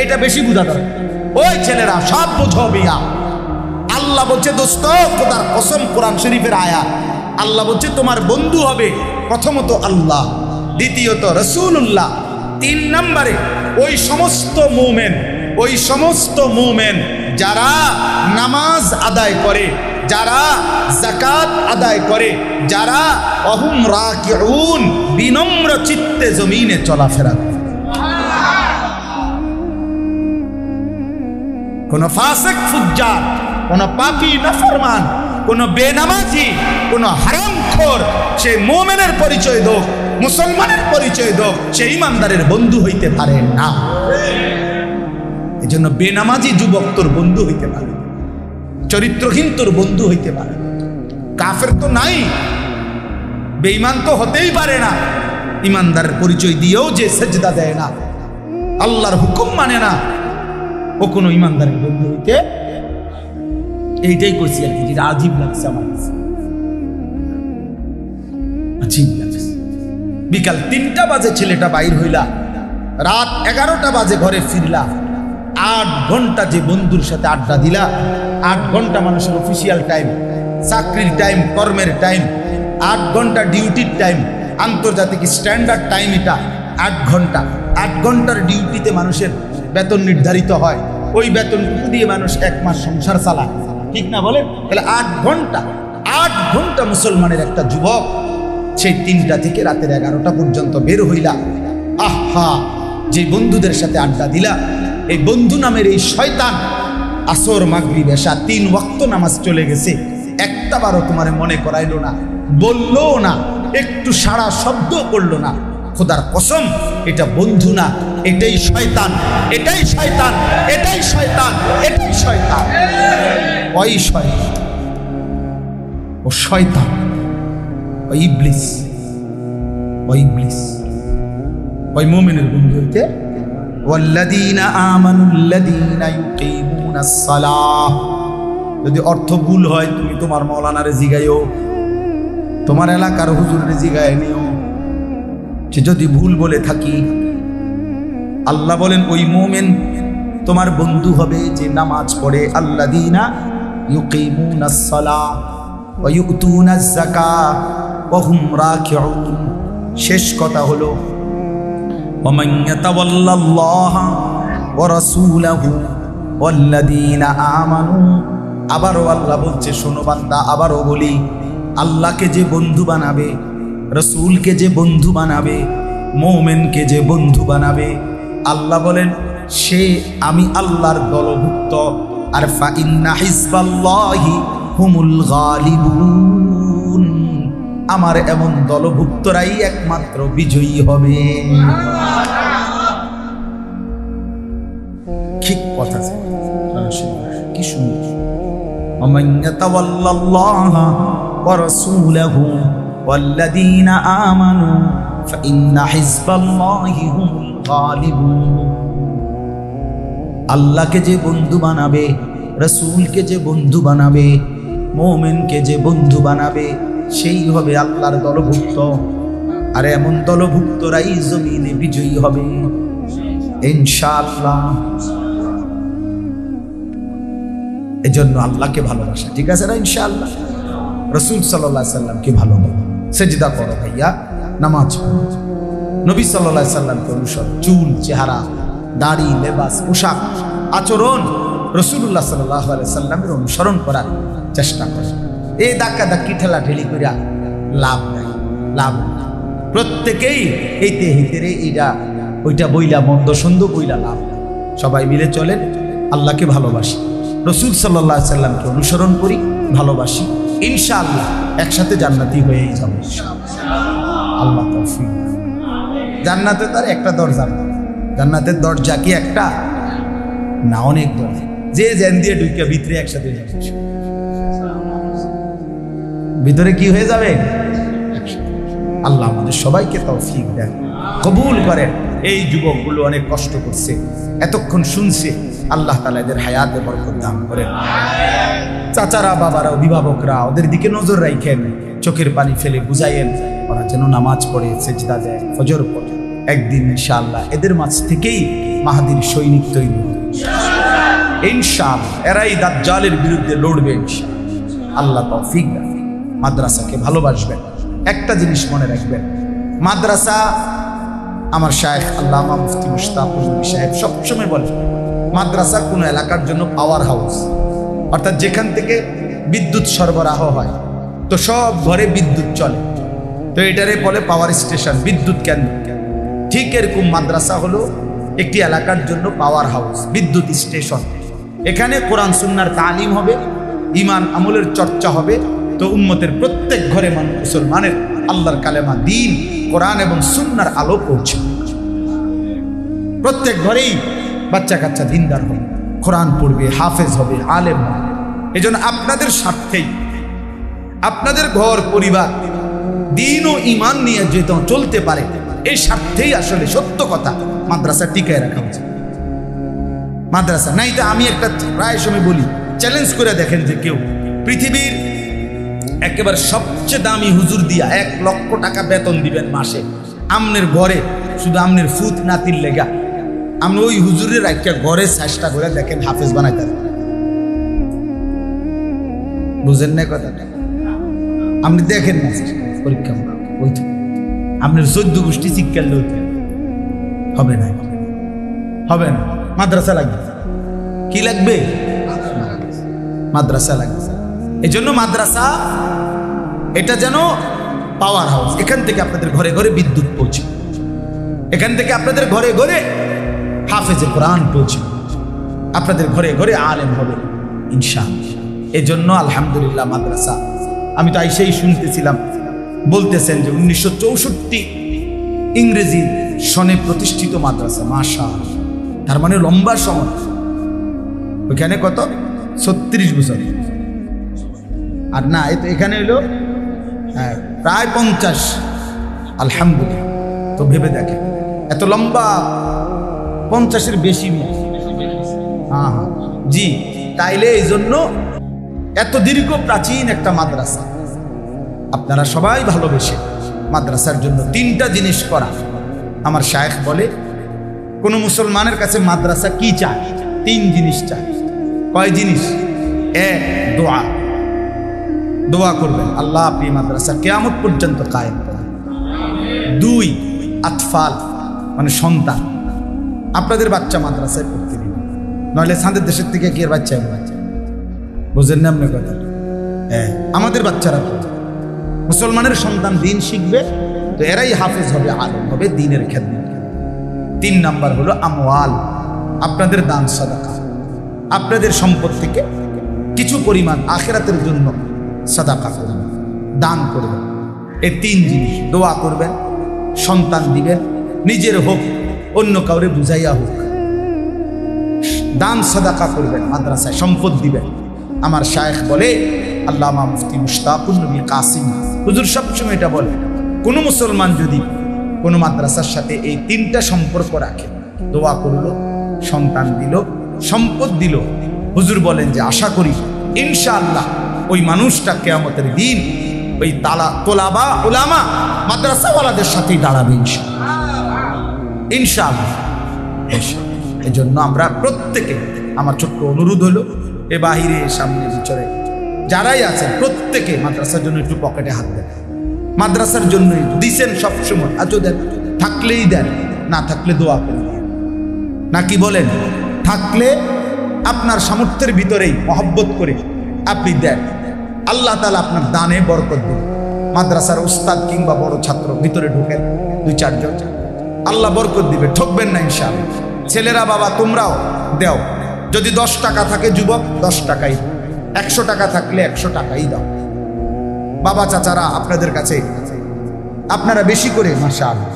এটা বেশি বুঝা দরকার। ওই ছেলেরা সব বুঝো বিয়া। আল্লাহ বলছে দোস্ত, খোদার কসম, কোরআন শরীফের আয়াত, আল্লাহ বলছে তোমার বন্ধু হবে প্রথমত আল্লাহ, দ্বিতীয়ত রাসূলুল্লাহ, 3 নম্বরে ওই সমস্ত মুমিন যারা নামাজ আদায় করে, যারা যাকাত আদায় করে, যারা অহুম রাকিউন, বিনম্র চিত্তে জমিনে চলাফেরা করে। কোন ফাসিক ফুজ্জার, কোন পাপী নাফরমান, কোন বেনামাজি, কোন হারামখোর, সে মুমিনের পরিচয় দাও, মুসলমানের পরিচয় দাও, সে ইমানদারের বন্ধু হইতে পারে না। এজন্য বেনামাজি যুবক তোর বন্ধু হইতে পারে, চরিত্রহীন তোর বন্ধু হইতে পারে। কাফের তো নাই, বেঈমান তো হতেই পারে না। ইমানদারের পরিচয় দিয়েও যে সেজদা দেয় না, আল্লাহর হুকুম মানে না, ও কোনো ইমানদারের বন্ধু হইতে, এইটাই কইছি আর কি, যেটা আজীব লাগছে আমার কাছে, আজীব লাগছে। বিকাল 3টা বাজে ছেলেটা বাইর হইলা, রাত 11টা বাজে ঘরে ফিরলা, 8 ঘন্টা যে বন্ধুর সাথে আড্ডা দিলা। 8 ঘন্টা মানুষের অফিসিয়াল টাইম, চাকরির টাইম, কর্মের টাইম, 8 ঘন্টা ডিউটির টাইম, আন্তর্জাতিক স্ট্যান্ডার্ড টাইম, এটা 8 ঘন্টা। 8 ঘন্টার ডিউটিতে মানুষের বেতন নির্ধারিত হয়, ওই বেতনটুকু দিয়ে মানুষ 1 মাস সংসার চালায়, ঠিক না বলেন? তাহলে 8 ঘন্টা মুসলমানের একটা যুবক সেই 3টা থেকে রাতের 11টা পর্যন্ত বের হইলা। আহা, যে বন্ধুদের সাথে আড্ডা দিলা, এই বন্ধু নামের এই শয়তান আসর মাগরিব এশা 3 ওয়াক্ত নামাজ চলে গেছে, একটা বারও তোমারে মনে করাইলো না, বললো না, একটু সারা শব্দ করলো না। খোদার কসম, এটা বন্ধু না, এটাই শয়তান, এটাই শয়তান, এটাই শয়তান, এটাই শয়তান। ওই শয়তান, ও শয়তান, ওই ইবলিস, ওই ইবলিস, ওই মুমিনের বন্ধু হইতে ওয়াল্লাযীনা আমানুল্লাযীনা ইউকিমুনাস সালাহ। যদি অর্থ ভুল হয় তুমি তোমার মাওলানারে জিগাইও, তোমার এলাকার হুজুরে জিগায় নিও, যে যদি ভুল বলে থাকি। আল্লাহ বলেন ওই মুমিন তোমার বন্ধু হবে যে নামাজ পড়ে। আল্লাযীনা ইউকিমুনাস সালাহ ওয়া ইউতুনাজ যাকাত ওয়া হুম রাকিউন। শেষ কথা হলো ওয়ামান ইয়াতাওয়াল্লাল্লাহা ওয়া রাসূলাহু ওয়াল্লাযীনা আমানু। আবারও আল্লাহ বলছে, শোনো বান্দা, আবারও বলি, আল্লাহকে যে বন্ধু বানাবে, রসুলকে যে বন্ধু বানাবে, মুমিনকে যে বন্ধু বানাবে, আল্লাহ বলেন সে আমি আল্লাহর দলভুক্ত। আর ফা ইন্না হিজবাল্লাহি হুমুল গালিবুন, আমার এমন দলভুক্তরাই একমাত্র বিজয়ী হবে। ঠিক কথা, কি সুন্দর। ومن يتولى الله ورسوله والذين آمنوا فإن حزب الله هم الغالبون। আল্লাহকে যে বন্ধু বানাবে, রসুলকে যে বন্ধু বানাবে, মুমিনকে যে বন্ধু বানাবে, সেই হবে আল্লাহর দলভুক্ত। আর এমন দলভুক্তরাই জমিনে বিজয়ী হবে ইনশাআল্লাহ। এজন্য আল্লাহকে ভালোবাসা, ঠিক আছে না? ইনশাআল্লাহ রাসূল সাল্লাল্লাহু আলাইহি সাল্লামকে ভালোবাসা, সেজদা করো ভাইয়া, নামাজ পড়ো, নবী সাল্লাল্লাহু আলাইহি সাল্লামকে অনুসরণ, চুল, চেহারা, দাড়ি, লেবাস, পোশাক, আচরণ রাসূলুল্লাহ সাল্লাল্লাহু আলাইহি সাল্লামের অনুসরণ করার চেষ্টা করো। এই ধাক্কা ধাক্কি ঠেলা ঠেলি করিয়া লাভ নাই, লাভ নাই। প্রত্যেকেই এইতে হিতেরে এইটা ওইটা বইলা, মন্দ সন্দ বইলা লাভ নাই। সবাই মিলে চলেন, আল্লাহকে ভালোবাসি, রসুল সাল্লাল্লাহু আলাইহি সাল্লামকে অনুসরণ করি, ভালোবাসি, ইনশাআল্লাহ একসাথে জান্নাতি হয়েই যাব আল্লাহ তৌফিক। জান্নাতে তার একটা দরজা, জান্নাতের দরজা কি একটা না, অনেক দরজা। যে জ্যান দিয়ে ঢুকে ভিতরে একসাথে যাবে, ভিতরে কি হয়ে যাবে? আল্লাহ আমাদের সবাইকে তৌফিক দেন, কবুল করেন। এই যুবকগুলো অনেক কষ্ট করছে, এতক্ষণ শুনছে, আল্লাহ তাআলা এদের হায়াতে বরকত দান করেন। চাচারা, বাবারা, অভিভাবকরা ওদের দিকে নজর রাখেন, চোখের পানি ফেলে বুঝাইয়েন, ওরা যেন নামাজ পড়ে, সেজদা দেয়, ফজর পড়ে। একদিন ইনশাআল্লাহ এদের মাঝ থেকেই মাহাদির সৈনিক তৈরি হবে ইনশাআল্লাহ। এরাই দাজ্জালের বিরুদ্ধে লড়বে ইনশাআল্লাহ। আল্লাহ তৌফিক দেন। মাদ্রাসাকে ভালোবাসবেন। একটা জিনিস মনে রাখবেন, মাদ্রাসা, আমার শায়েখ আল্লামা মুফতি মুশতাকুর নবী সাহেব সবসময় বলে, মাদ্রাসা কোনো এলাকার জন্য পাওয়ার হাউস, অর্থাৎ যেখান থেকে বিদ্যুৎ সরবরাহ হয়, তো সব ঘরে বিদ্যুৎ চলে, তো এটারে বলে পাওয়ার স্টেশন, বিদ্যুৎ কেন্দ্র। ঠিক এরকম মাদ্রাসা হলো একটি এলাকার জন্য পাওয়ার হাউস, বিদ্যুৎ স্টেশন। এখানে কোরআন সুন্নাহর তালিম হবে, ঈমান আমলের চর্চা হবে, তো উম্মতের প্রত্যেক ঘরে মুসলমানের আল্লাহর কালেমা, দ্বীন, কোরআন এবং সুন্নাহর আলো পৌঁছে। প্রত্যেক ঘরেই বাচ্চা কাচ্চা দিনদার হবে, কোরআন পড়বে, হাফেজ হবে, আলেম হবে। এজন্য আপনাদের স্বার্থেই, আপনাদের ঘর পরিবার দ্বীন ও ঈমান নিয়ে যেন চলতে পারে, এই স্বার্থেই আসলে সত্য কথা মাদ্রাসা টিকায় রাখা উচিত। মাদ্রাসা নাই তো আমি একটা প্রায় সময় বলি, চ্যালেঞ্জ করে দেখেন যে কেউ পৃথিবীর একেবারে সবচেয়ে দামি হুজুর দিয়া 1 লক্ষ টাকা বেতন দিবেন মাসে, আমনের ঘরে শুধু আমনের ফুত নাতির লেগা, আপনি ওই হুজুরের একটা ঘরে চেষ্টা করে দেখেন হাফেজ বানাইতে, বুঝেন না কথাটা? আপনি দেখেন না পরীক্ষা বলতে, আপনার 14 গোষ্ঠী শিক্ষার লোক হবে না, হবে না। মাদ্রাসা লাগবে, কি লাগবে? মাদ্রাসা লাগবে। এই জন্য মাদ্রাসা এটা যেন পাওয়ার হাউস, এখান থেকে আপনাদের ঘরে ঘরে বিদ্যুৎ পৌঁছে, এখান থেকে আপনাদের ঘরে ঘরে হাফেজে কোরআন পৌঁছে, আপনাদের ঘরে ঘরে আলেম হবে ইনশাআল্লাহ। এই জন্য আলহামদুলিল্লাহ মাদ্রাসা, আমি তো আইসেই শুনতেছিলাম বলতেছেন যে 1964 ইংরেজি সনে প্রতিষ্ঠিত মাদ্রাসা, মাশাআল্লাহ, তার মানে লম্বা সময়। ওইখানে কত 36 বছর, আর না এই তো এখানে হইলো প্রায় 50, আলহামদুলিল্লাহ। তো ভেবে দেখেন এত লম্বা, 50-এর বেশি। হ্যাঁ হ্যাঁ জি, তাইলে এই জন্য এত দীর্ঘ প্রাচীন একটা মাদ্রাসা। আপনারা সবাই ভালোবেসে মাদ্রাসার জন্য 3টা জিনিস করা। আমার শায়েখ বলে কোন মুসলমানের কাছে মাদ্রাসা কি চায়? 3 জিনিস চায়। কয় জিনিস? 1 দোয়া, দোয়া করবেন আল্লাহ আপনি মাদ্রাসা কিয়ামত পর্যন্ত কায়েম করেন। 2 আতফাল মানে সন্তান, আপনাদের বাচ্চা মাদ্রাসায় পড়তে দিন, নইলে সাঁদের দেশের থেকে কি এর বাচ্চা বুঝেন না আপনার কথা? হ্যাঁ, আমাদের বাচ্চারা মুসলমানের সন্তান দিন শিখবে, তো এরাই হাফেজ হবে, আলেম হবে, দিনের খেদমত। 3 নাম্বার হলো আমওয়াল, আপনাদের দান সাদাকা, আপনাদের সম্পদ থেকে কিছু পরিমাণ আখিরাতের জন্য সাদাকা করবেন, দান করবেন। এই 3 জিনিস, দোয়া করবেন, সন্তান দিবেন, নিজের হোক অন্য কাউরে বুঝাইয়া হোক, দান সাদাকা করবেন, মাদ্রাসায় সম্পদ দিবেন। আমার শায়েখ বলে, আল্লামা মুফতি মুশতাকুর নবী কাসিম হুজুর সবসময় এটা বলে, কোনো মুসলমান যদি কোনো মাদ্রাসার সাথে এই 3টা সম্পর্ক রাখে, দোয়া করলো, সন্তান দিল, সম্পদ দিল, হুজুর বলেন যে আশা করি ইনশাআল্লাহ ওই মানুষটা কিয়ামতের দিন ওই তোলাবা উলামা মাদ্রাসাওয়ালাদের সাথেই দাঁড়াবে ইনশাআল্লাহ। এই জন্য আমরা প্রত্যেকে, আমার ছোট্ট অনুরোধ হলো, এ বাহিরে সামনে ভিতরে যারাই আছেন প্রত্যেকে মাদ্রাসার জন্য একটু পকেটে হাত দেন, মাদ্রাসার জন্য দিছেন সবসময়, আজও দেন, থাকলেই দেন, না থাকলে দোয়া করে দেন, নাকি বলেন? থাকলে আপনার সামর্থ্যের ভিতরেই মহব্বত করে আপনি দেন, আল্লাহ তাআলা আপনার দানে বরকত দিন। মাদ্রাসার উস্তাদ কিংবা বড় ছাত্র ভিতরে ঢুকেন 2-4 জন, আল্লাহ বরকত দিবে, ঠকবেন না ইনশাআল্লাহ। ছেলেরা বাবা তোমরাও দেও, যদি 10 টাকা থাকে যুবক 10 টাকাই, 100 টাকা থাকলে 100 টাকাই দাও। বাবা চাচারা আপনাদের কাছে আপনারা বেশি করে মাশাআল্লাহ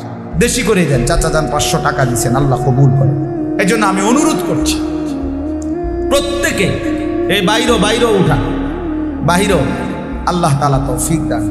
বেশি করে দেন, চাচা যান 500 টাকা দিচ্ছেন, আল্লাহ কবুল করে। এই জন্য আমি অনুরোধ করছি প্রত্যেকে এই বাইরও উঠা, বাহিরও আল্লাহ তাআলা তৌফিক দান।